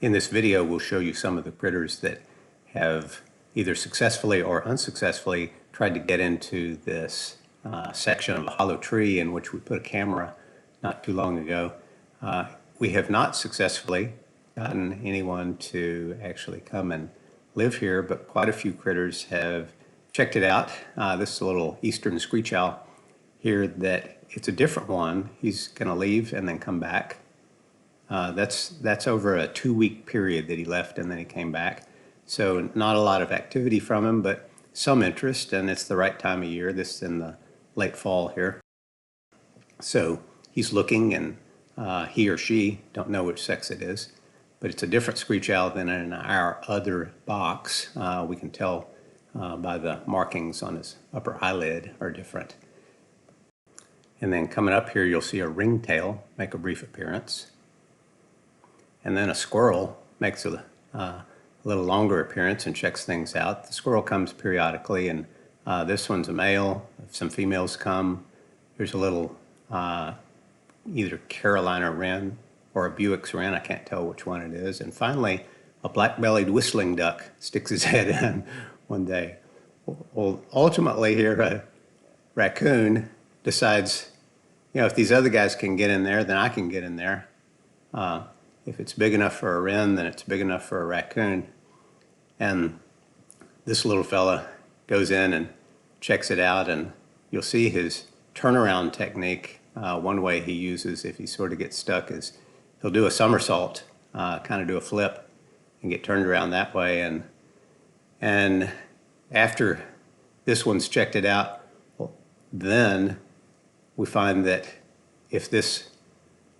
In this video, we'll show you some of the critters that have either successfully or unsuccessfully tried to get into this section of a hollow tree in which we put a camera not too long ago. We have not successfully gotten anyone to actually come and live here, but quite a few critters have checked it out. This is a little eastern screech owl here that it's a different one. He's going to leave and then come back. That's over a 2-week period that he left and then he came back. So not a lot of activity from him, but some interest, and it's the right time of year. This is in the late fall here. So he's looking, and he or she, don't know which sex it is, but it's a different screech owl than in our other box. We can tell by the markings on his upper eyelid are different. And then coming up here, you'll see a ringtail make a brief appearance. And then a squirrel makes a little longer appearance and checks things out. The squirrel comes periodically, and this one's a male. Some females come. There's a little either Carolina wren or a Buick's wren. I can't tell which one it is. And finally, a black-bellied whistling duck sticks his head in one day. Well, ultimately here, a raccoon decides, if these other guys can get in there, then I can get in there. If it's big enough for a wren, then it's big enough for a raccoon. And this little fella goes in and checks it out, and you'll see his turnaround technique. One way he uses if he sort of gets stuck is he'll do a somersault, kind of do a flip and get turned around that way. And after this one's checked it out, then we find that if this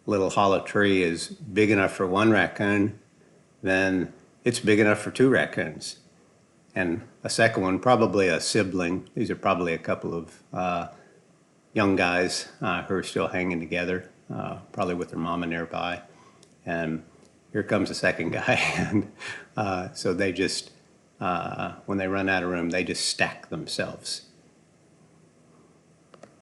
little hollow tree is big enough for one raccoon, then it's big enough for 2 raccoons. And a second one, probably a sibling. These are probably a couple of young guys who are still hanging together, probably with their mama nearby. And here comes the second guy. And so they just, when they run out of room, they just stack themselves.